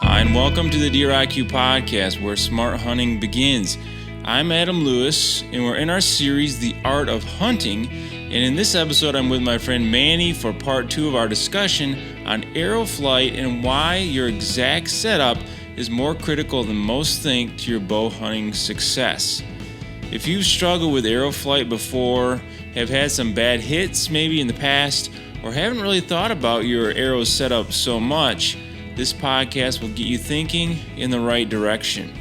Hi, and welcome to the Deer IQ podcast, where smart hunting begins. I'm Adam Lewis, and we're in our series, The Art of Hunting. And in this episode, I'm with my friend Manny for part 2 of our discussion on arrow flight and why your exact setup is more critical than most think to your bow hunting success. If you've struggled with arrow flight before, have had some bad hits maybe in the past, or haven't really thought about your arrow setup so much, this podcast will get you thinking in the right direction.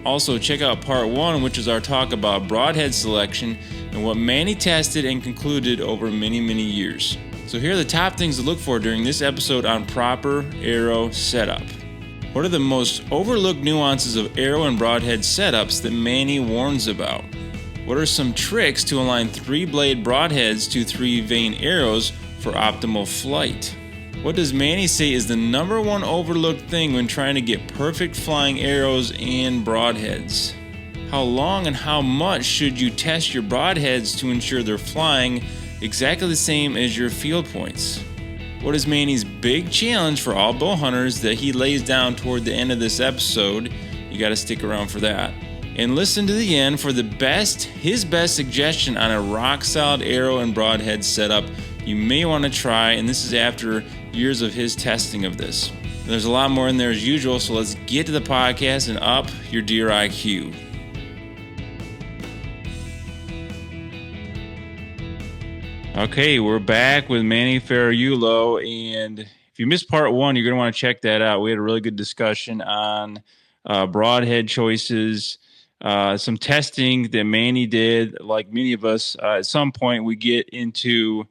Also, check out part 1, which is our talk about broadhead selection and what Manni tested and concluded over many years. So here are the top things to look for during this episode on proper arrow setup. What are the most overlooked nuances of arrow and broadhead setups that Manni warns about? What are some tricks to align 3-blade broadheads to 3 vane arrows for optimal flight? What does Manni say is the number one overlooked thing when trying to get perfect flying arrows and broadheads? How long and how much should you test your broadheads to ensure they're flying exactly the same as your field points? What is Manni's big challenge for all bow hunters that he lays down toward the end of this episode? You got to stick around for that. And listen to the end for his best suggestion on a rock solid arrow and broadhead setup you may want to try, and this is after years of his testing of this. There's a lot more in there as usual, so let's get to the podcast and up your deer IQ. Okay, we're back with Manni Ferraiuolo, and if you missed part 1, you're going to want to check that out. We had a really good discussion on broadhead choices, some testing that Manni did. Like many of us, at some point we get into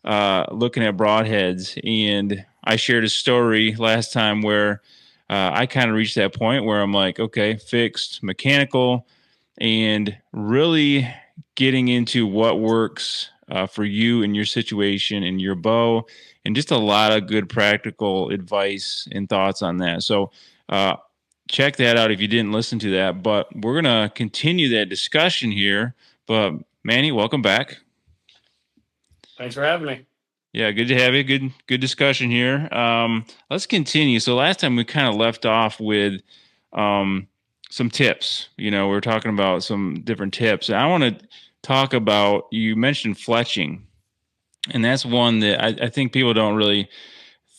looking at broadheads, and I shared a story last time where I kind of reached that point where I'm like, okay, fixed, mechanical, and really getting into what works for you and your situation and your bow, and just a lot of good practical advice and thoughts on that. So check that out if you didn't listen to that. But we're going to continue that discussion here. But Manni, welcome back. Thanks for having me. Yeah, good to have you. Good discussion here. Let's continue. So last time we kind of left off with some tips. We were talking about some different tips. I want to talk about, you mentioned fletching, and that's one that I think people don't really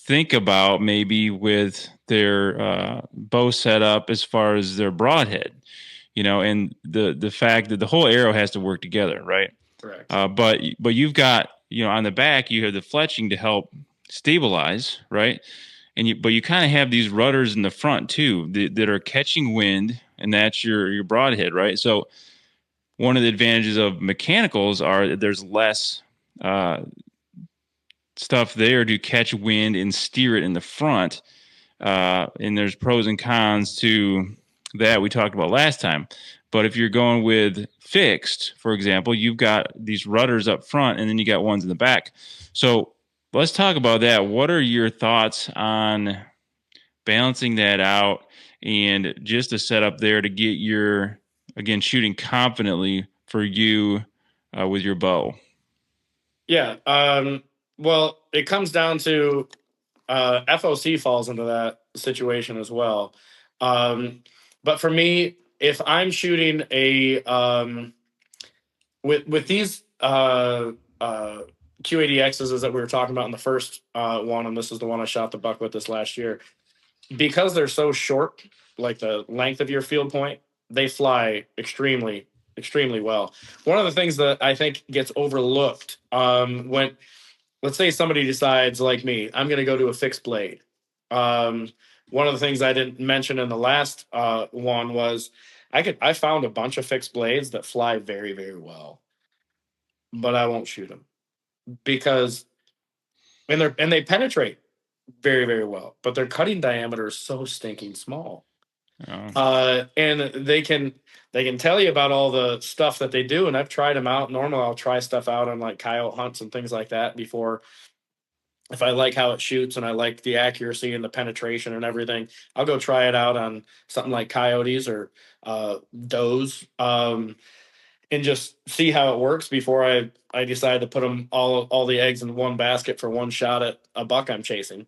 think about maybe with their bow setup as far as their broadhead, and the fact that the whole arrow has to work together, right? Correct. But you've got, on the back, you have the fletching to help stabilize, right? But you kind of have these rudders in the front too that are catching wind, and that's your broadhead, right? So one of the advantages of mechanicals are that there's less stuff there to catch wind and steer it in the front. And there's pros and cons to that we talked about last time. But if you're going with fixed, for example, you've got these rudders up front and then you got ones in the back. So let's talk about that. What are your thoughts on balancing that out and just a setup there to get your, again, shooting confidently for you with your bow? Yeah. Well, it comes down to FOC falls into that situation as well. But for me, if I'm shooting with these Q80Xs that we were talking about in the first one, and this is the one I shot the buck with this last year, because they're so short, like the length of your field point, they fly extremely well. One of the things that I think gets overlooked when, let's say somebody decides, like me, I'm going to go to a fixed blade. One of the things I didn't mention in the last one was I found a bunch of fixed blades that fly very well, but I won't shoot them because and they penetrate very well, but their cutting diameter is so stinking small. And they can tell you about all the stuff that they do, and I've tried them out. Normally I'll try stuff out on like coyote hunts and things like that before, if I like how it shoots and I like the accuracy and the penetration and everything, I'll go try it out on something like coyotes or does, and just see how it works before I decide to put them all the eggs in one basket for one shot at a buck I'm chasing.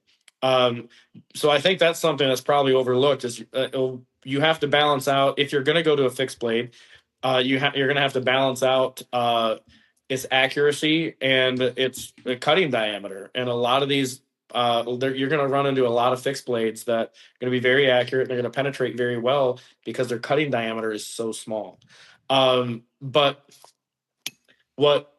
So I think that's something that's probably overlooked is you have to balance out if you're going to go to a fixed blade. You're going to have to balance out its accuracy and its cutting diameter. And a lot of these, you're going to run into a lot of fixed blades that are going to be very accurate. They're going to penetrate very well because their cutting diameter is so small. But what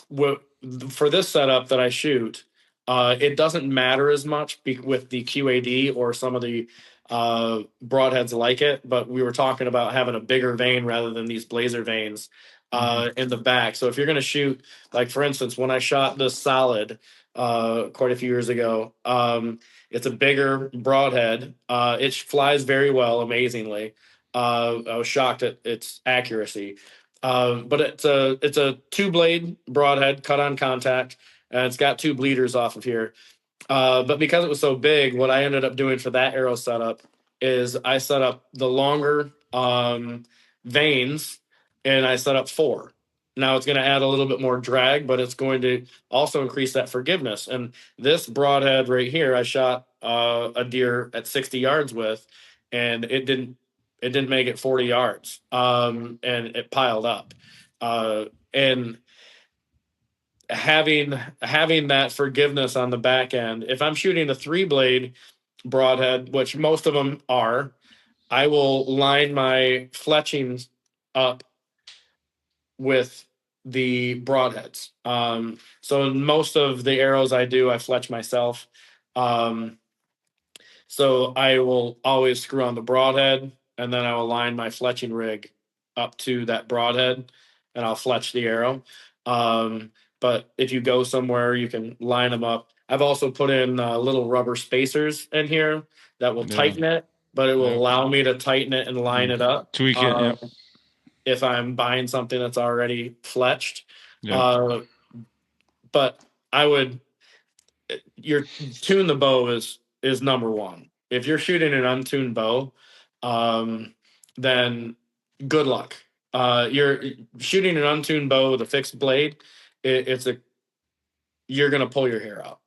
what for this setup that I shoot, it doesn't matter as much with the QAD or some of the broadheads like it. But we were talking about having a bigger vane rather than these blazer vanes in the back. So if you're going to shoot, like for instance, when I shot the solid quite a few years ago, it's a bigger broadhead. It flies very well, amazingly. I was shocked at its accuracy. But it's a two blade broadhead cut on contact, and it's got two bleeders off of here. But because it was so big, what I ended up doing for that arrow setup is I set up the longer vanes, and I set up four. Now it's going to add a little bit more drag, but it's going to also increase that forgiveness. And this broadhead right here, I shot a deer at 60 yards with, and it didn't make it 40 yards, and it piled up. And having that forgiveness on the back end, if I'm shooting a three blade broadhead, which most of them are, I will line my fletchings up with the broadheads. So most of the arrows I do, I fletch myself. So I will always screw on the broadhead, and then I will line my fletching rig up to that broadhead, and I'll fletch the arrow. But if you go somewhere, you can line them up. I've also put in little rubber spacers in here that will tighten it, but it will allow me to tighten it and line it up. Tweak it. Yep. If I'm buying something that's already fletched. Yep. But I would your tune the bow is number one. If you're shooting an untuned bow, then good luck. You're shooting an untuned bow with a fixed blade. It's a you're gonna pull your hair out.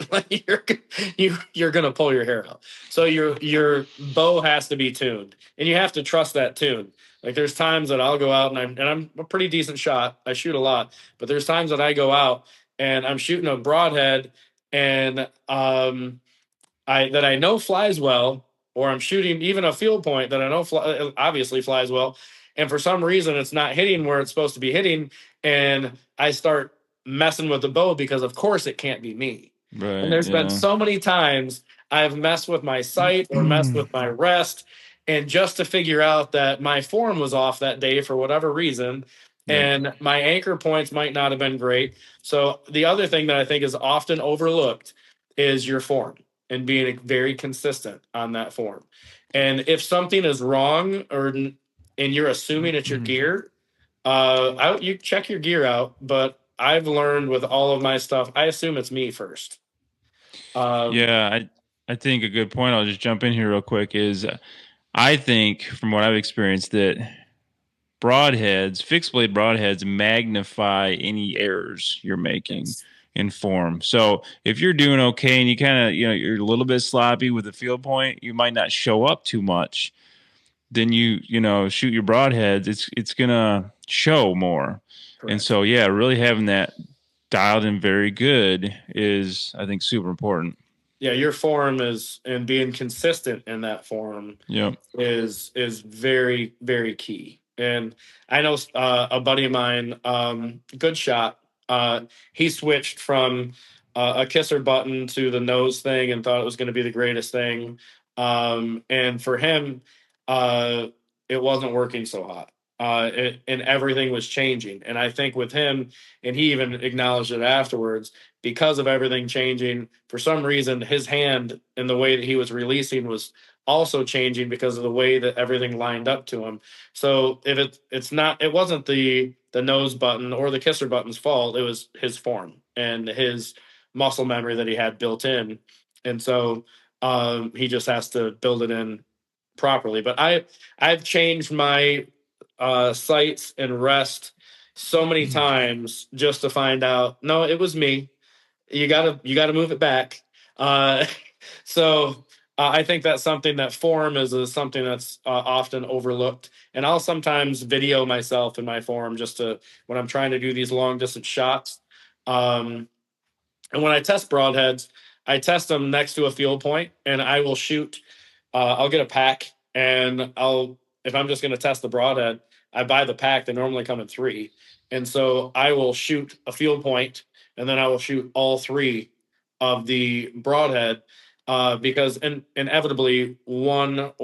you're gonna pull your hair out. So your bow has to be tuned, and you have to trust that tune. Like there's times that I'll go out and I'm a pretty decent shot. I shoot a lot, but there's times that I go out and I'm shooting a broadhead and I know flies well, or I'm shooting even a field point that I know obviously flies well, and for some reason it's not hitting where it's supposed to be hitting, and I start messing with the bow because of course it can't be me. Right. And there's been so many times I've messed with my sight or messed with my rest, and just to figure out that my form was off that day for whatever reason, and my anchor points might not have been great. So the other thing that I think is often overlooked is your form and being very consistent on that form. And if something is wrong and you're assuming it's your gear, you check your gear out. But I've learned with all of my stuff, I assume it's me first. I think a good point, I'll just jump in here real quick, is I think from what I've experienced that fixed blade broadheads magnify any errors you're making. Yes. In form. So if you're doing okay and you kind of, you're a little bit sloppy with the field point, you might not show up too much. Then you shoot your broadheads, it's gonna show more. Correct. And so really having that dialed in very good is, I think, super important. Yeah, your form and being consistent in that form is very, very key. And I know a buddy of mine, good shot, he switched from a kisser button to the nose thing and thought it was going to be the greatest thing. And for him, it wasn't working so hot. And everything was changing. And I think with him, and he even acknowledged it afterwards, because of everything changing, for some reason, his hand and the way that he was releasing was also changing because of the way that everything lined up to him. So if it wasn't the nose button or the kisser button's fault, it was his form and his muscle memory that he had built in. And so he just has to build it in properly. But I've changed my sights and rest so many times just to find out, no, it was me. You gotta move it back. So I think that's something that form is something that's often overlooked. And I'll sometimes video myself in my form just to when I'm trying to do these long distance shots. Um, and when I test broadheads, I test them next to a field point, and I will shoot. I'll get a pack, and if I'm just going to test the broadhead, I buy the pack. They normally come in three, and so I will shoot a field point, and then I will shoot all three of the broadhead. Because inevitably one of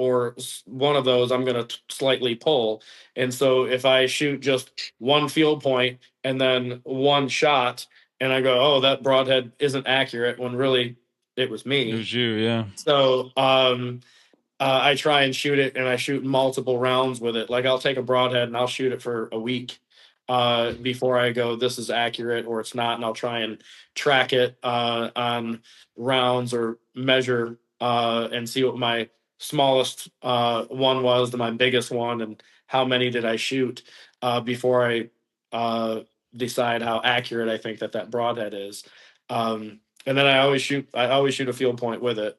those I'm going to slightly pull, and so if I shoot just one field point and then one shot, and I go, oh, that broadhead isn't accurate when really it was It me. was you, yeah. So I try and shoot it, and I shoot multiple rounds with it. Like I'll take a broadhead and I'll shoot it for a week before I go, this is accurate or it's not, and I'll try and track it on rounds or measure and see what my smallest one was to my biggest one, and how many did I shoot before I uh, decide how accurate I think that broadhead is. And then I always shoot a field point with it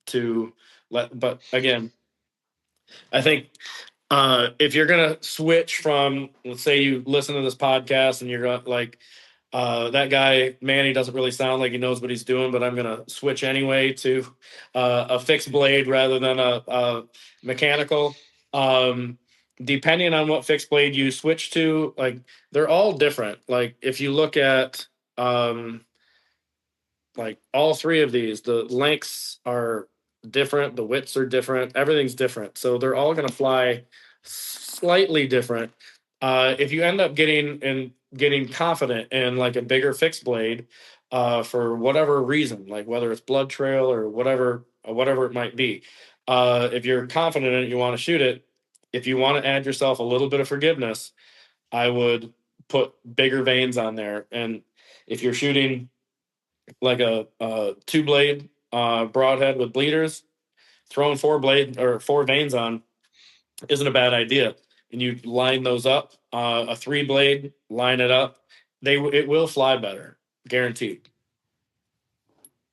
to but again, I think if you're gonna switch from, let's say you listen to this podcast and you're gonna like that guy Manny doesn't really sound like he knows what he's doing, but I'm gonna switch anyway to a fixed blade rather than a mechanical. Um, Depending on what fixed blade you switch to, like they're all different. Like if you look at like all three of these, the lengths are different, the widths are different, everything's different. So they're all going to fly slightly different. If you end up getting confident in like a bigger fixed blade for whatever reason, like whether it's blood trail or whatever it might be, if you're confident in it, you want to shoot it. If you want to add yourself a little bit of forgiveness, I would put bigger vanes on there. And if you're shooting like a two blade broadhead with bleeders, throwing four vanes on isn't a bad idea. And you line those up, a three blade, line it up. It will fly better, guaranteed.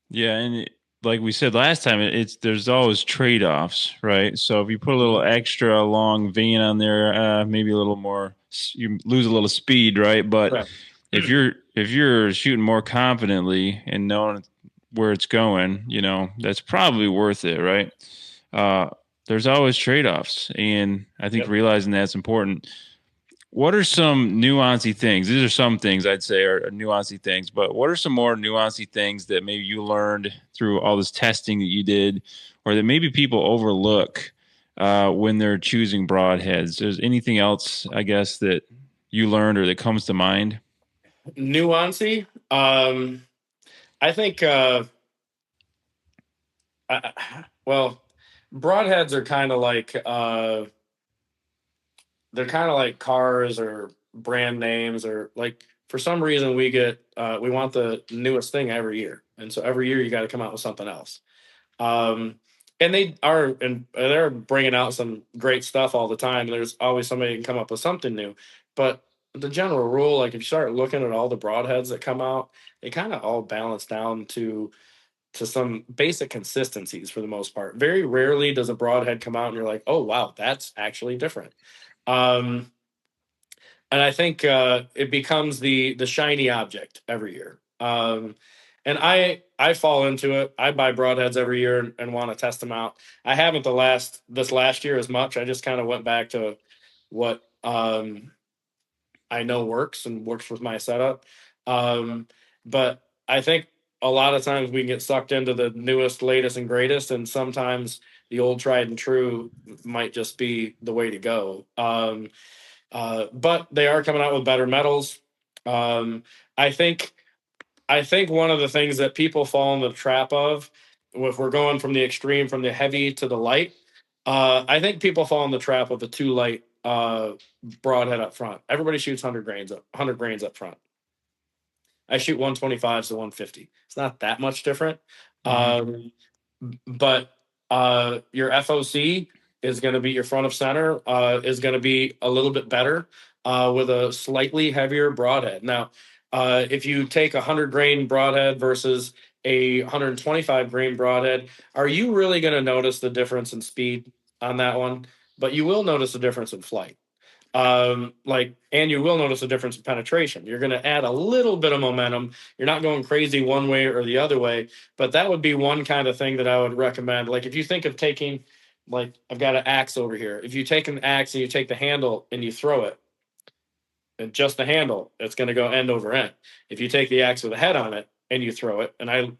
Yeah, and like we said last time, it's there's always trade-offs, right? So if you put a little Mhm. extra long vein on there, maybe a little more, you lose a little speed, right? But Correct. if you're shooting more confidently and knowing where it's going, that's probably worth it, right? Uh, there's always trade-offs, and I think Yep. realizing that's important. What are some nuancy things? These are some things I'd say are nuancy things, but what are some more nuancy things that maybe you learned through all this testing that you did, or that maybe people overlook when they're choosing broadheads? Is anything else, I guess, that you learned or that comes to mind? Nuancy. I think. Well, broadheads are kind of like they're kind of like cars or brand names, or like for some reason we want the newest thing every year, and so every year you got to come out with something else. um and they're bringing out some great stuff all the time. There's always somebody who can come up with something new, but the general rule, like if you start looking at all the broadheads that come out, they kind of all balance down to some basic consistencies for the most part. Very rarely does a broadhead come out and you're like, oh wow, that's actually different. um and I think it becomes the shiny object every year. And I fall into it. I buy broadheads every year and want to test them out. I haven't this last year as much. I just kind of went back to what I know works and works with my setup. But I think a lot of times we can get sucked into the newest, latest, and greatest, and sometimes the old tried and true might just be the way to go. But they are coming out with better metals. Um, I think I think one of the things that people fall in the trap of, if we're going from the extreme, from the heavy to the light, I think people fall in the trap of the too light broadhead up front. Everybody shoots 100 grains up front. I shoot 125 to 150. It's not that much different. Hmm. Um, but your FOC is going to be your front of center is going to be a little bit better with a slightly heavier broadhead. Now, if you take a 100 grain broadhead versus a 125 grain broadhead, are you really going to notice the difference in speed on that one? But you will notice the difference in flight. And you will notice a difference in penetration. You're going to add a little bit of momentum. You're not going crazy one way or the other way, but that would be one kind of thing that I would recommend. Like if you think of taking, like I've got an axe over here. If you take an axe and you take the handle and you throw it, and just the handle, it's going to go end over end. If you take the axe with a head on it and you throw it, and I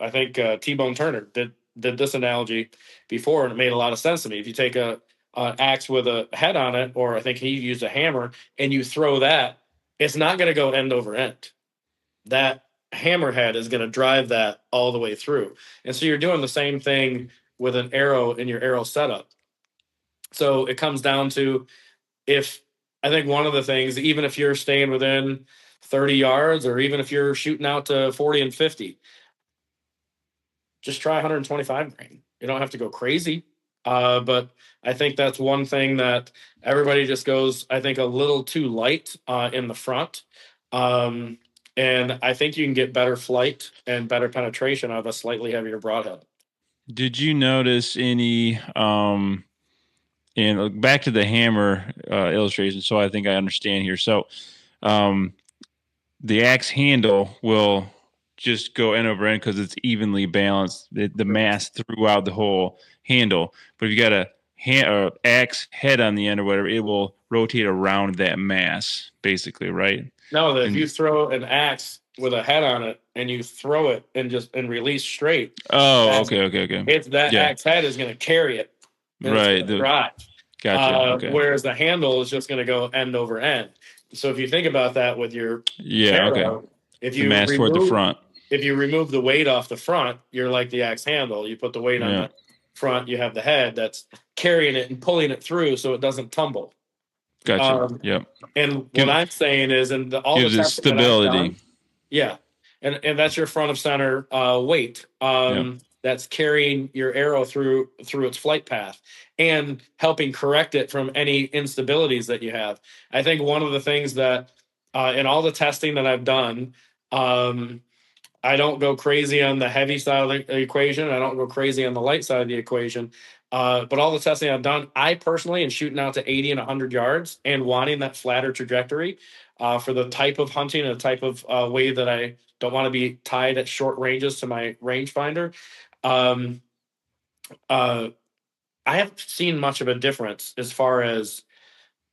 think T-Bone Turner did this analogy before, and it made a lot of sense to me. If you take a axe with a head on it, or I think he used a hammer, and you throw that, it's not going to go end over end. That hammerhead is going to drive that all the way through. And so you're doing the same thing with an arrow in your arrow setup. So it comes down to, if I think one of the things, even if you're staying within 30 yards, or even if you're shooting out to 40 and 50, just try 125 grain. You don't have to go crazy. But I think that's one thing that everybody just goes, I think, a little too light in the front. And I think you can get better flight and better penetration out of a slightly heavier broadhead. Did you notice any, and back to the hammer illustration, so I think I understand here. So the axe handle will just go end over end because it's evenly balanced, the mass throughout the whole handle. But if you got a axe head on the end or whatever, it will rotate around that mass, basically, right? No, if you throw an axe with a head on it and you throw it and release straight. Oh, okay. It's that axe head is going to carry it. Right. Drive. Gotcha. Okay. Whereas the handle is just going to go end over end. So if you think about that with your arrow, if you mass toward the front, if you remove the weight off the front, you're like the axe handle. You put the weight on the front, you have the head that's carrying it and pulling it through so it doesn't tumble. Gotcha. And what I'm saying is, and all gives the it stability. And that's your front of center weight. That's carrying your arrow through its flight path and helping correct it from any instabilities that you have. I think one of the things that in all the testing that I've done, I don't go crazy on the heavy side of the equation. I don't go crazy on the light side of the equation. But all the testing I've done, I personally, in shooting out to 80 and 100 yards and wanting that flatter trajectory for the type of hunting and the type of way that I don't want to be tied at short ranges to my rangefinder, I haven't seen much of a difference as far as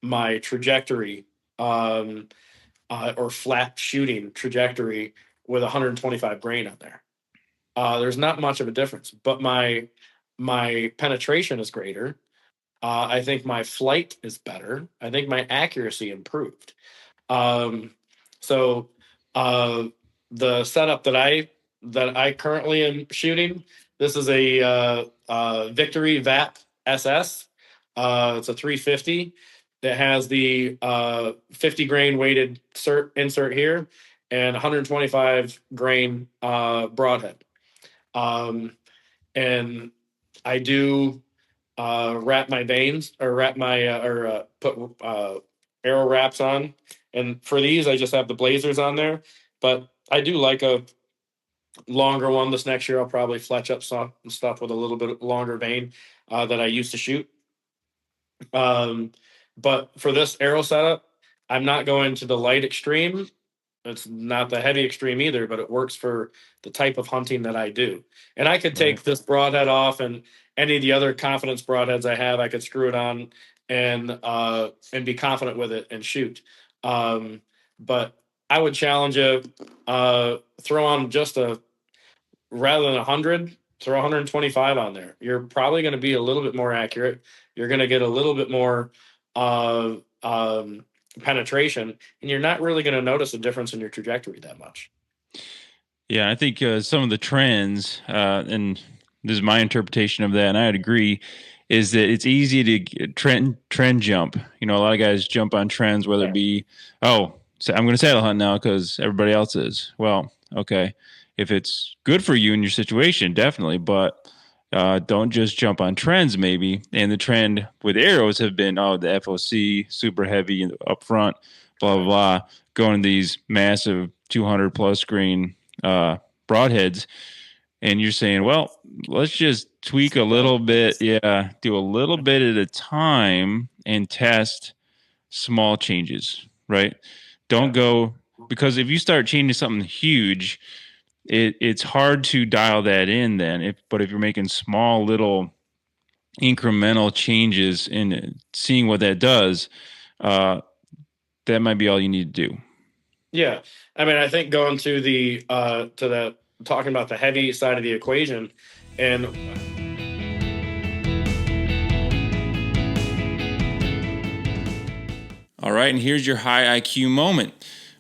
my trajectory or flat shooting trajectory with 125 grain on there. There's not much of a difference, but my penetration is greater. I think my flight is better. I think my accuracy improved. So the setup that I currently am shooting, this is a Victory VAP SS. It's a 350 that has the 50 grain weighted insert here and 125 grain broadhead. And I do wrap my vanes or wrap my put arrow wraps on. And for these, I just have the blazers on there. But I do like a longer one. This next year, I'll probably fletch up some stuff with a little bit longer vane that I used to shoot. But for this arrow setup, I'm not going to the light extreme. It's not the heavy extreme either, but it works for the type of hunting that I do. And I could take this broadhead off, and any of the other confidence broadheads I have, I could screw it on and be confident with it and shoot. But I would challenge you, throw on just rather than 100, throw 125 on there. You're probably going to be a little bit more accurate. You're going to get a little bit more penetration, and you're not really going to notice a difference in your trajectory that much. Yeah, I think some of the trends, and this is my interpretation of that, and I'd agree, is that it's easy to trend jump. You know, a lot of guys jump on trends, whether it be, so I'm going to saddle hunt now because everybody else is. Well, okay, if it's good for you in your situation, definitely, but don't just jump on trends, maybe. And the trend with arrows have been, the FOC, super heavy up front, blah, blah, blah, going to these massive 200 plus grain broadheads broadheads, and you're saying, well, let's just tweak a little bit. Yeah, do a little bit at a time and test small changes, right? Don't go, because if you start changing something huge, it's hard to dial that in then. But if you're making small little incremental changes and seeing what that does, that might be all you need to do. Yeah. I mean, I think going to the talking about the heavy side of the equation, and all right, and here's your high IQ moment.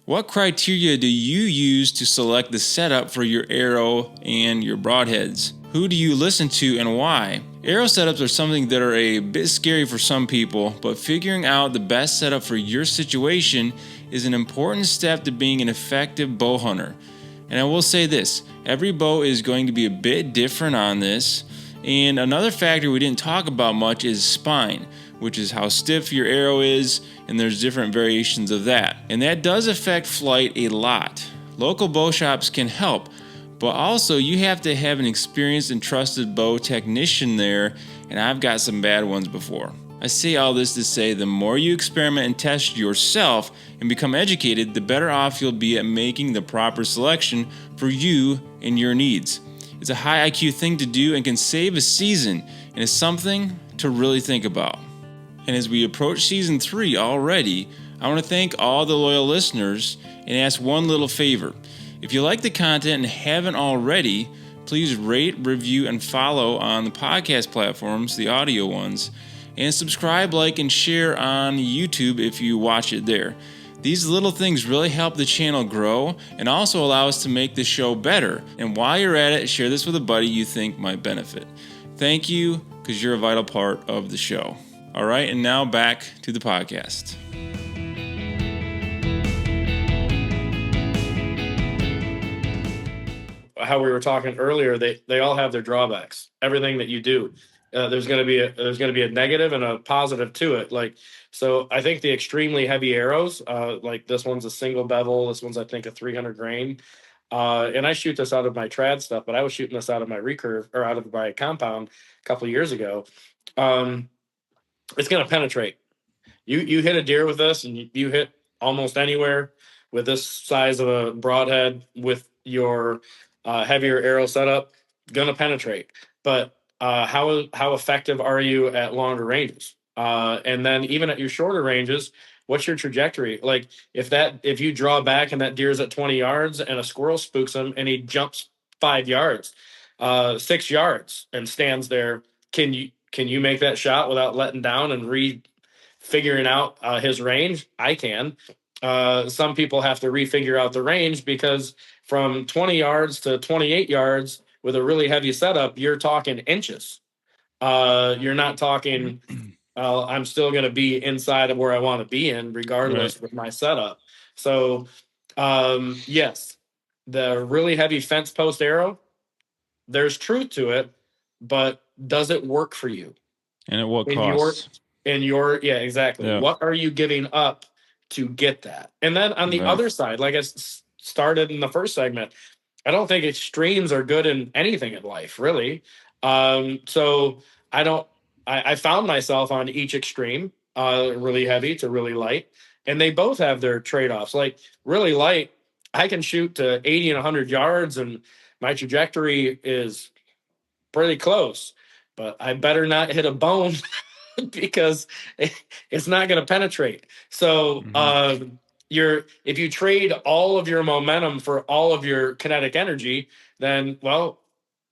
What criteria do you use to select the setup for your arrow and your broadheads? Who do you listen to and why? Arrow setups are something that are a bit scary for some people, but figuring out the best setup for your situation is an important step to being an effective bow hunter. And I will say this, every bow is going to be a bit different on this. And another factor we didn't talk about much is spine, which is how stiff your arrow is, and there's different variations of that. And that does affect flight a lot. Local bow shops can help, but also you have to have an experienced and trusted bow technician there, and I've got some bad ones before. I say all this to say the more you experiment and test yourself and become educated, the better off you'll be at making the proper selection for you and your needs. It's a high IQ thing to do and can save a season, and it's something to really think about. And as we approach season 3 already, I want to thank all the loyal listeners and ask one little favor. If you like the content and haven't already, please rate, review, and follow on the podcast platforms, the audio ones, and subscribe, like, and share on YouTube if you watch it there. These little things really help the channel grow and also allow us to make the show better. And while you're at it, share this with a buddy you think might benefit. Thank you, because you're a vital part of the show. All right, and now back to the podcast. how we were talking earlier, they all have their drawbacks. Everything that you do, there's going to be a negative and a positive to it. Like, so I think the extremely heavy arrows, like this one's a single bevel, this one's I think a 300 grain, and I shoot this out of my trad stuff, but I was shooting this out of my recurve or out of my compound a couple of years ago. It's going to penetrate. You hit a deer with this, and you hit almost anywhere with this size of a broadhead with your heavier arrow setup, going to penetrate. But how effective are you at longer ranges? And then even at your shorter ranges, what's your trajectory? Like if you draw back and that deer's at 20 yards and a squirrel spooks him and he jumps 5 yards, 6 yards and stands there, can you make that shot without letting down and figuring out his range? I can. Some people have to refigure out the range because from 20 yards to 28 yards with a really heavy setup, you're talking inches. You're not talking, I'm still going to be inside of where I want to be in regardless with my setup. So, yes, the really heavy fence post arrow, there's truth to it, but does it work for you? And at what cost? Yeah, exactly. Yeah. What are you giving up to get that? And then on the other side, like I started in the first segment, I don't think extremes are good in anything in life, really. So I found myself on each extreme, really heavy to really light, and they both have their trade-offs. Like really light, I can shoot to 80 and 100 yards, and my trajectory is pretty close, but I better not hit a bone because it's not going to penetrate. So if you trade all of your momentum for all of your kinetic energy, then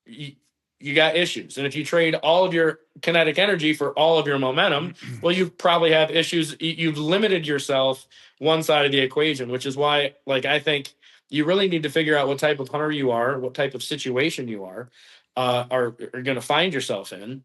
you got issues. And if you trade all of your kinetic energy for all of your momentum, well, you probably have issues. You've limited yourself one side of the equation, which is why, like, I think you really need to figure out what type of hunter you are, what type of situation you are going to find yourself in,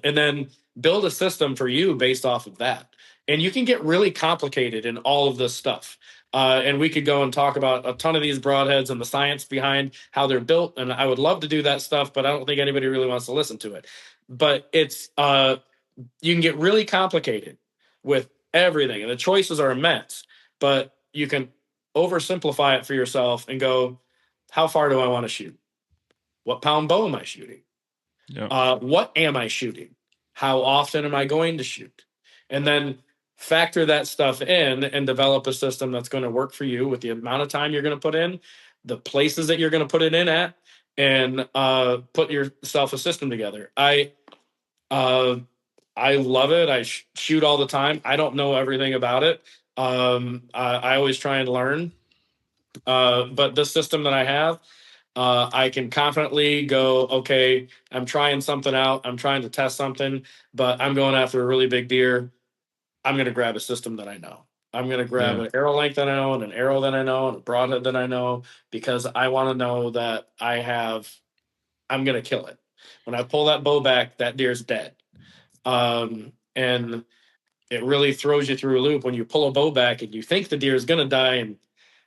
and then build a system for you based off of that. And you can get really complicated in all of this stuff. And we could go and talk about a ton of these broadheads and the science behind how they're built. And I would love to do that stuff, but I don't think anybody really wants to listen to it. But it's you can get really complicated with everything, and the choices are immense. But you can oversimplify it for yourself and go, how far do I want to shoot? What pound bow am I shooting? Yep. What am I shooting? How often am I going to shoot? And then factor that stuff in and develop a system that's going to work for you with the amount of time you're going to put in, the places that you're going to put it in at, and put yourself a system together. I love it. I shoot all the time. I don't know everything about it. I always try and learn. But this system that I have, I can confidently go, okay, I'm trying something out. I'm trying to test something, but I'm going after a really big deer. I'm going to grab a system that I know. I'm going to grab Yeah. an arrow length that I know and an arrow that I know and a broadhead that I know because I want to know that I'm going to kill it. When I pull that bow back, that deer's dead. And it really throws you through a loop when you pull a bow back and you think the deer is going to die and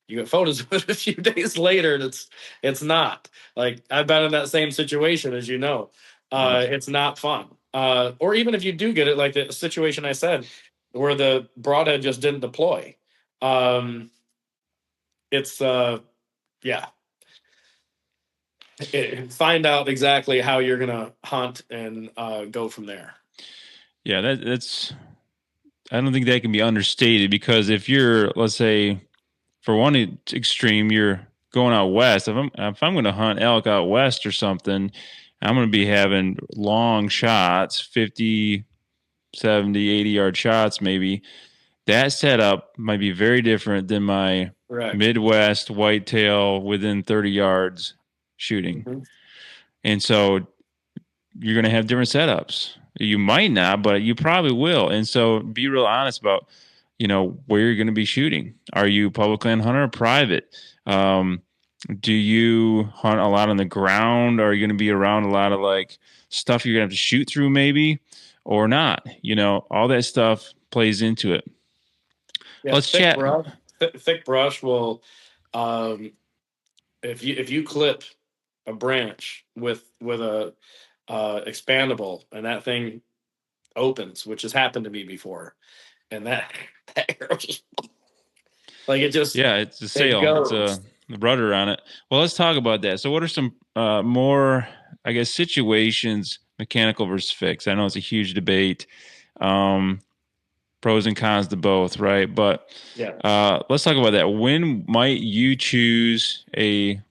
you get photos of it a few days later and it's not. Like I've been in that same situation, as you know. Yep. It's not fun. Or even if you do get it, like the situation I said, where the broadhead just didn't deploy. It's yeah. Find out exactly how you're gonna hunt and go from there. Yeah, that's I don't think that can be understated because if you're, let's say, for one extreme, you're going out west. If I'm going to hunt elk out west or something, I'm going to be having long shots, 50, 70, 80-yard shots maybe. That setup might be very different than my Correct. Midwest whitetail within 30 yards shooting. Mhm. And so you're going to have different setups. You might not, but you probably will. And so be real honest about, where you're going to be shooting. Are you public land hunter or private? Do you hunt a lot on the ground? Are you going to be around a lot of like stuff you're going to have to shoot through maybe or not? All that stuff plays into it. Yeah, Let's chat. thick brush will um, if you clip a branch with a expandable and that thing opens, which has happened to me before, and that that arrow just like Yeah, it's a it sail. It's goes. a rudder on it. Well, let's talk about that. So what are some more, I guess, situations, mechanical versus fixed? I know it's a huge debate. Um, Pros and cons to both, right? But Yeah. let's talk about that. When might you choose a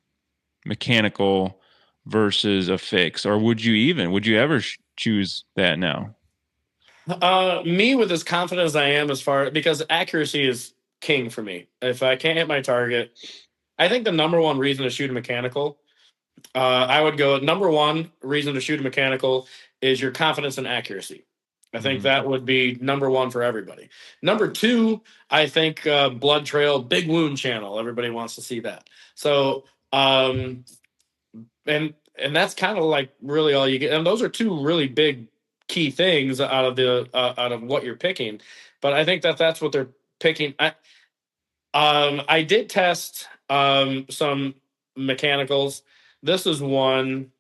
mechanical versus a fix, or would you ever choose that now? Me with as confident as I am as far because accuracy is king for me. If I can't hit my target, I think the number one reason to shoot a mechanical, I would go number one reason to shoot a mechanical is your confidence and accuracy. I think Mm-hmm. that would be number one for everybody. Number two, I think blood trail, big wound channel. Everybody wants to see that. So, and that's kind of like really all you get. And those are two really big key things out of what you're picking. But I think that that's what they're picking. I did test some mechanicals. This is one.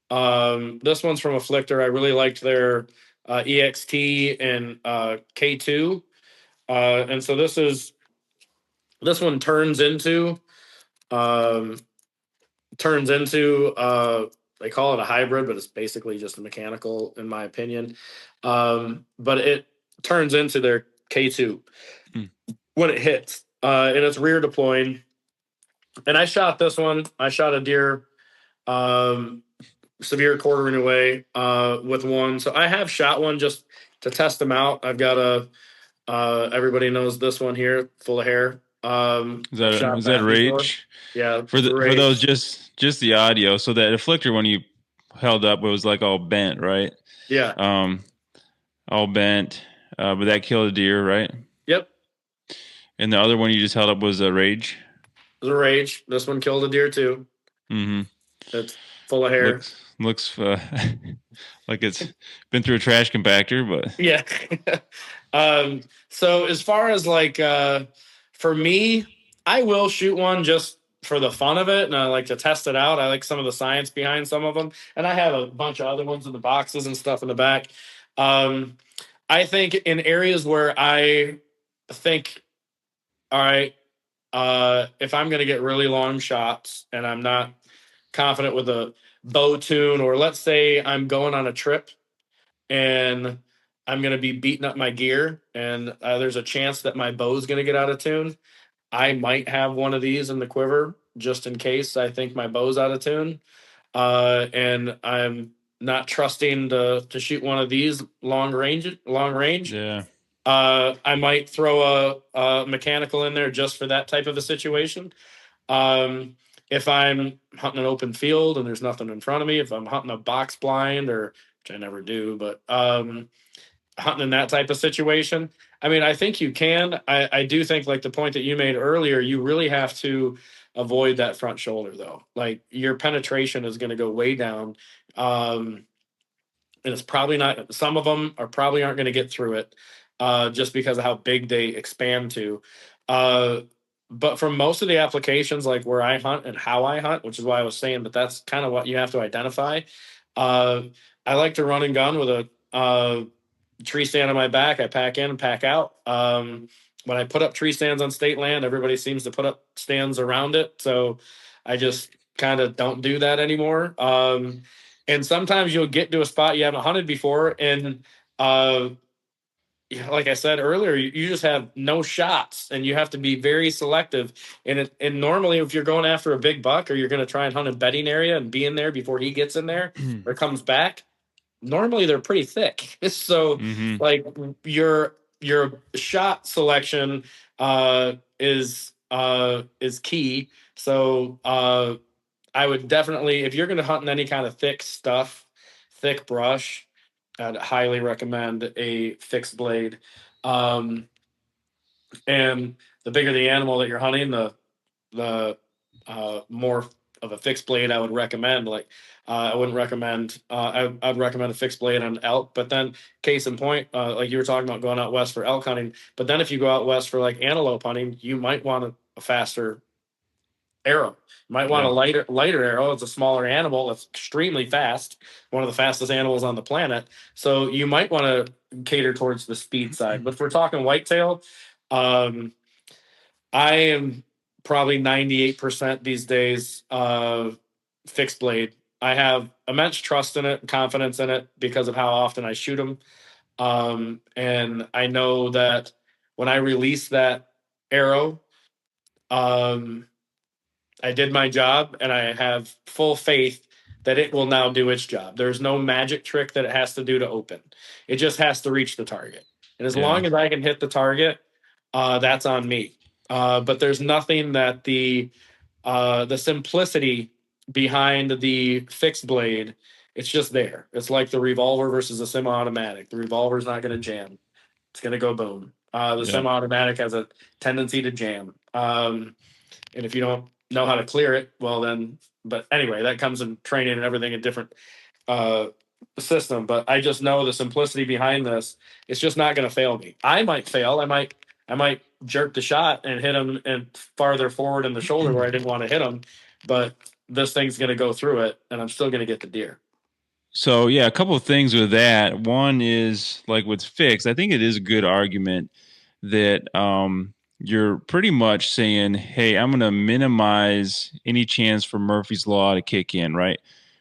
This one's from Afflictor. I really liked their EXT and K2. And so this one um, turns into they call it a hybrid, but it's basically just a mechanical, in my opinion. But it turns into their K2 Mm. when it hits, and it's rear deploying. And I shot this one. I shot a deer, um, severe quartering away with one. So I have shot one just to test them out. I've got a everybody knows this one here, full of hair. I've shot Was that that before. rage? Yeah, For those great. just the audio, so that afflictor when you held up it was like all bent, right? Yeah. Um, all bent, but that killed a deer, right? Yep. And the other one you just held up was a rage. It was a rage. This one killed a deer too. Mm-hmm. It's full of hair. Looks like it's been through a trash compactor, but Yeah. So as far as like for me, I will shoot one just for the fun of it, and I like to test it out. I like some of the science behind some of them, and I have a bunch of other ones in the boxes and stuff in the back. Um, I think in areas where I think, all right, if I'm going to get really long shots and I'm not confident with a bow tune, or let's say I'm going on a trip and I'm going to be beating up my gear and there's a chance that my bow is going to get out of tune, I might have one of these in the quiver just in case I think my bow's out of tune. And I'm not trusting to shoot one of these long range. Yeah. I might throw a mechanical in there just for that type of a situation. Um, if I'm hunting an open field and there's nothing in front of me, if I'm hunting a box blind, or which I never do, but hunting in that type of situation, I mean, I think you can. I do think, like the point that you made earlier, you really have to avoid that front shoulder, though. Like, your penetration is going to go way down. Um, and it's probably not, some of them are probably aren't going to get through it just because of how big they expand to. Uh, but from most of the applications, like where I hunt and how I hunt, which is why I was saying that that's kind of what you have to identify. Uh, I like to run and gun with a tree stand on my back. I pack in and pack out. When I put up tree stands on state land, everybody seems to put up stands around it. So I just kind of don't do that anymore. And sometimes you'll get to a spot you haven't hunted before, and uh, like I said earlier, you just have no shots, and you have to be very selective. And normally, if you're going after a big buck, or you're going to try and hunt a bedding area and be in there before he gets in there or comes back, normally they're pretty thick. So Mm-hmm. like your shot selection is key. So I would definitely, if you're going to hunt in any kind of thick stuff, thick brush, I'd highly recommend a fixed blade. Um, and the bigger the animal that you're hunting, the more of a fixed blade I would recommend. Like I wouldn't recommend. I'd recommend a fixed blade on elk. But then, case in point, like you were talking about going out west for elk hunting. But then, if you go out west for like antelope hunting, you might want a faster arrow. You might want a Yeah. lighter arrow. It's a smaller animal. It's extremely fast. One of the fastest animals on the planet. So you might want to cater towards the speed side. But if we're talking whitetail, um, I am probably 98% these days fixed blade. I have immense trust in it and confidence in it because of how often I shoot them. And I know that when I release that arrow, um, I did my job, and I have full faith that it will now do its job. There's no magic trick that it has to do to open. It just has to reach the target. And as Yeah. long as I can hit the target, that's on me. But there's nothing that the simplicity behind the fixed blade, it's just there. It's like the revolver versus a semi-automatic. The revolver's not going to jam. It's going to go boom. The Yeah. semi-automatic has a tendency to jam. And if you don't know how to clear it, well then, but anyway, that comes in training and everything, a different uh, system. But I just know the simplicity behind this. It's just not going to fail me. I might fail. I might jerk the shot and hit him and farther forward in the shoulder where I didn't want to hit him, but this thing's going to go through it, and I'm still going to get the deer. So yeah, a couple of things with that. One is like what's fixed. I think it is a good argument that you're pretty much saying, "Hey, I'm going to minimize any chance for Murphy's law to kick in," right?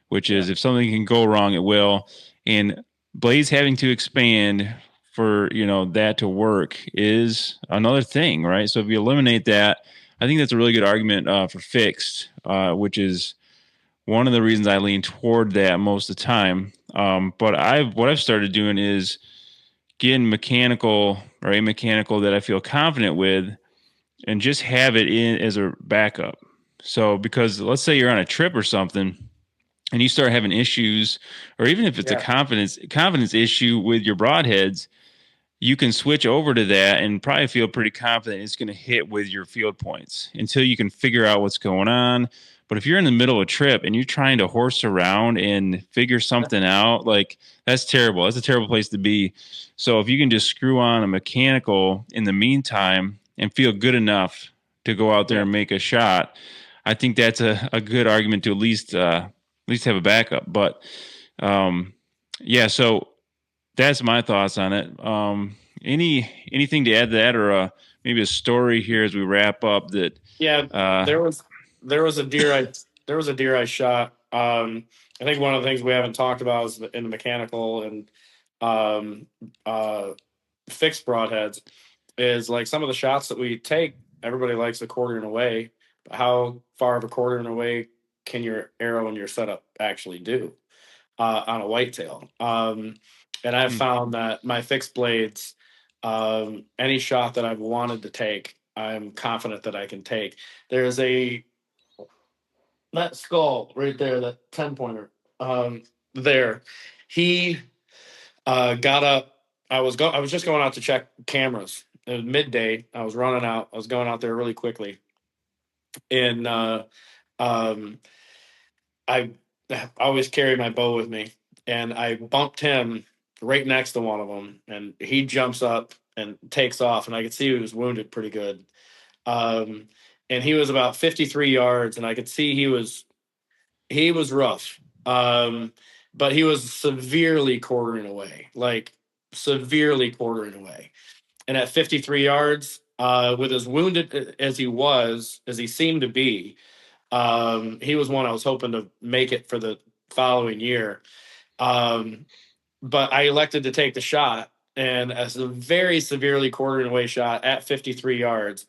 Which Yeah, is if something can go wrong, it will. And blades having to expand for that to work is another thing, right? So if you eliminate that, I think that's a really good argument for fixed, which is one of the reasons I lean toward that most of the time. But what I've started doing is getting mechanical or a mechanical that I feel confident with, and just have it in as a backup. So because let's say you're on a trip or something, and you start having issues, or even if it's a yeah, confidence issue with your broadheads, you can switch over to that and probably feel pretty confident it's going to hit with your field points until you can figure out what's going on. But if you're in the middle of a trip and you're trying to horse around and figure something out, like that's terrible. That's a terrible place to be. So if you can just screw on a mechanical in the meantime and feel good enough to go out there yeah. and make a shot, I think that's a good argument to at least have a backup. But yeah, so that's my thoughts on it. Anything to add to that, or maybe a story here as we wrap up that Yeah, Uh, there was a deer I shot. I think one of the things we haven't talked about is in the mechanical and um, uh, fixed broadheads is like some of the shots that we take. Everybody likes the quartering away. But how far of a quartering away can your arrow and your setup actually do on a whitetail? And I've hmm, found that my fixed blades, any shot that I've wanted to take, I'm confident that I can take. There's a that skull right there, that 10 pointer. There, he got up. I was just going out to check cameras. It was midday. I was running out. I was going out there really quickly, and um, I always carry my bow with me, and I bumped him right next to one of them, and he jumps up and takes off, and I could see he was wounded pretty good. Um, and he was about 53 yards, and I could see he was rough. But he was severely quartering away, like severely quartering away. And at 53 yards, with as wounded as as he seemed to be, he was one I was hoping to make it for the following year. Um, but I elected to take the shot, and as a very severely quartering away shot at 53 yards,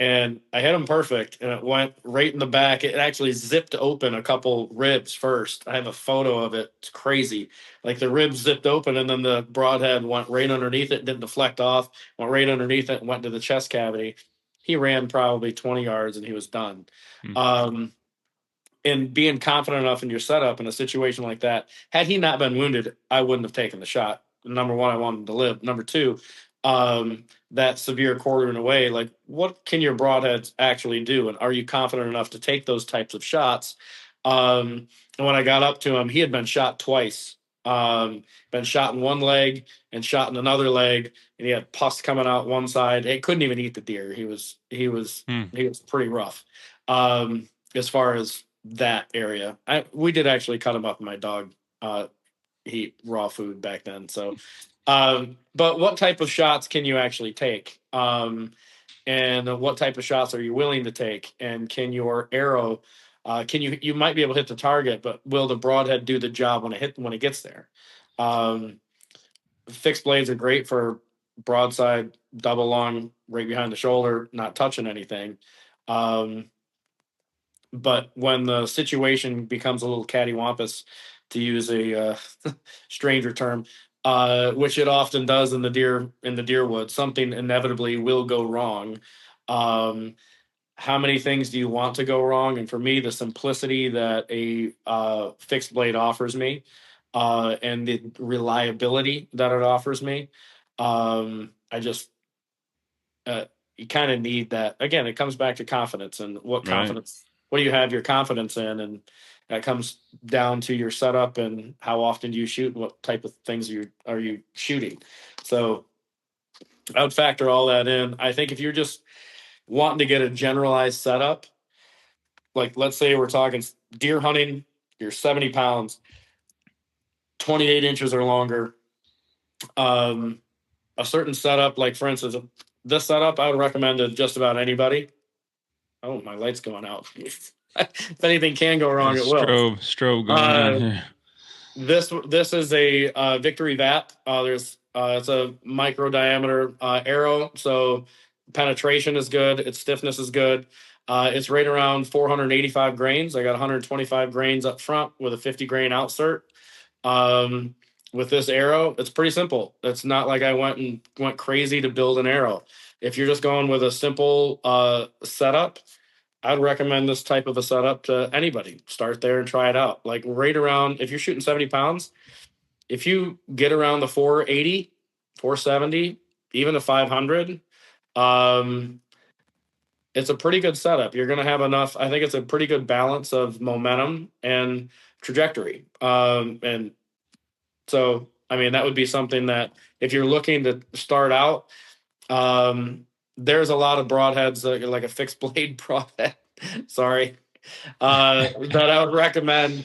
and I hit him perfect, and it went right in the back. It actually zipped open a couple ribs first. I have a photo of it. It's crazy. Like the ribs zipped open, and then the broadhead went right underneath it, didn't deflect off, went right underneath it, and went to the chest cavity. He ran probably 20 yards, and he was done. hmm, Um, and being confident enough in your setup in a situation like that, had he not been wounded, I wouldn't have taken the shot. Number one, I wanted him to live. Number two, that severe quartering away, like what can your broadheads actually do? And are you confident enough to take those types of shots? And when I got up to him, he had been shot twice. Been shot in one leg and shot in another leg, and he had pus coming out one side. He couldn't even eat the deer. hmm. He was pretty rough. As far as that area. We did actually cut him up. My dog eat raw food back then. So, but what type of shots can you actually take? And what type of shots are you willing to take? And can your arrow, can you might be able to hit the target, but will the broadhead do the job when it gets there? Um, Fixed blades are great for broadside, double long, right behind the shoulder, not touching anything. Um, but when the situation becomes a little cattywampus, to use a stranger term, which it often does in the deer wood, something inevitably will go wrong. Um, how many things do you want to go wrong? And for me, the simplicity that a fixed blade offers me, and the reliability that it offers me, I just you kind of need that. Again, it comes back to confidence and Right. what do you have your confidence in? And that comes down to your setup and how often do you shoot and what type of things are you shooting. So I would factor all that in. I think if you're just wanting to get a generalized setup, like let's say we're talking deer hunting, you're 70 pounds, 28 inches or longer, um, a certain setup, like for instance, this setup, I would recommend to just about anybody. Oh, my light's going out. If anything can go wrong, it will. Strobe going on Uh, here. this is a Victory VAP. There's it's a micro diameter arrow, so penetration is good. Its stiffness is good. It's right around 485 grains. I got 125 grains up front with a 50 grain outsert. Um, with this arrow, it's pretty simple. It's not like I went crazy to build an arrow. If you're just going with a simple setup, I'd recommend this type of a setup to anybody. Start there and try it out. Like right around, if you're shooting 70 pounds, if you get around the 480, 470, even the 500, um, it's a pretty good setup. You're going to have enough. I think it's a pretty good balance of momentum and trajectory. And so, I mean, that would be something that if you're looking to start out, there's a lot of broadheads, like a fixed blade broadhead. Sorry, that I would recommend.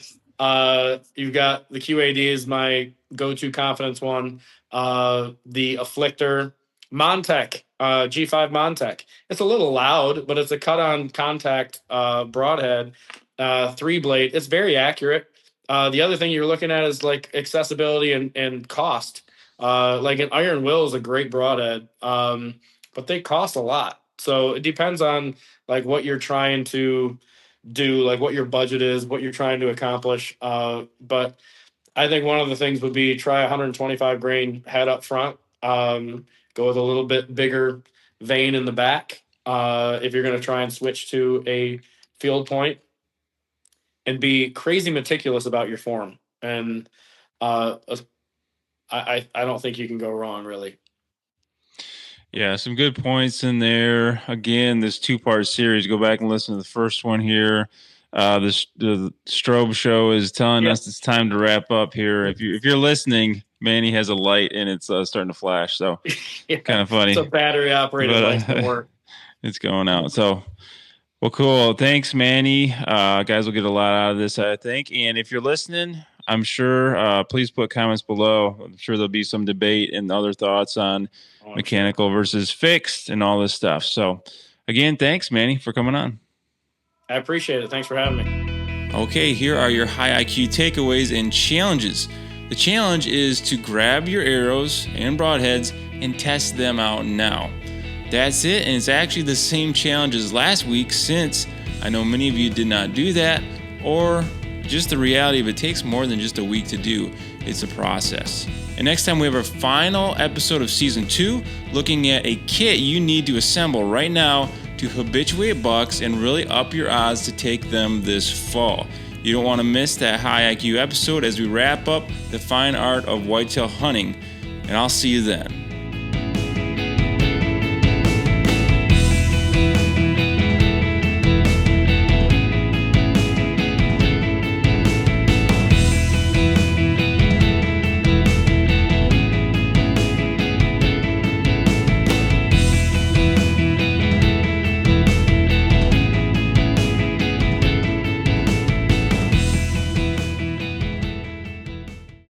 You've got the QAD is my go-to confidence one. The Afflictor Montec, G5 Montec. It's a little loud, but it's a cut-on contact broadhead, 3-blade. It's very accurate. The other thing you're looking at is like accessibility and cost. Like an Iron Will is a great broadhead, but they cost a lot. So it depends on like what you're trying to do, like what your budget is, what you're trying to accomplish. But I think one of the things would be try 125 grain head up front. Go with a little bit bigger vane in the back if you're going to try and switch to a field point, and be crazy meticulous about your form. And I don't think you can go wrong, really. Yeah, some good points in there. Again, this 2-part series. Go back and listen to the first one here. The strobe show is telling us it's time to wrap up here. If you're listening, Manny has a light and it's starting to flash. So kind of funny. It's a battery operated light that work. It's going out. So well, cool. Thanks, Manny. Guys will get a lot out of this, I think. And if you're listening, I'm sure please put comments below. I'm sure there'll be some debate and other thoughts on mechanical versus fixed and all this stuff. So again, thanks, Manny, for coming on. I appreciate it. Thanks for having me. Okay, here are your high IQ takeaways and challenges. The challenge is to grab your arrows and broadheads and test them out now. That's it, and it's actually the same challenge as last week, since I know many of you did not do that, or just the reality of it takes more than just a week to do. It's a process. And next time we have our final episode of season 2, looking at a kit you need to assemble right now to habituate bucks and really up your odds to take them this fall. You don't want to miss that high IQ episode as we wrap up the fine art of whitetail hunting, and I'll see you then.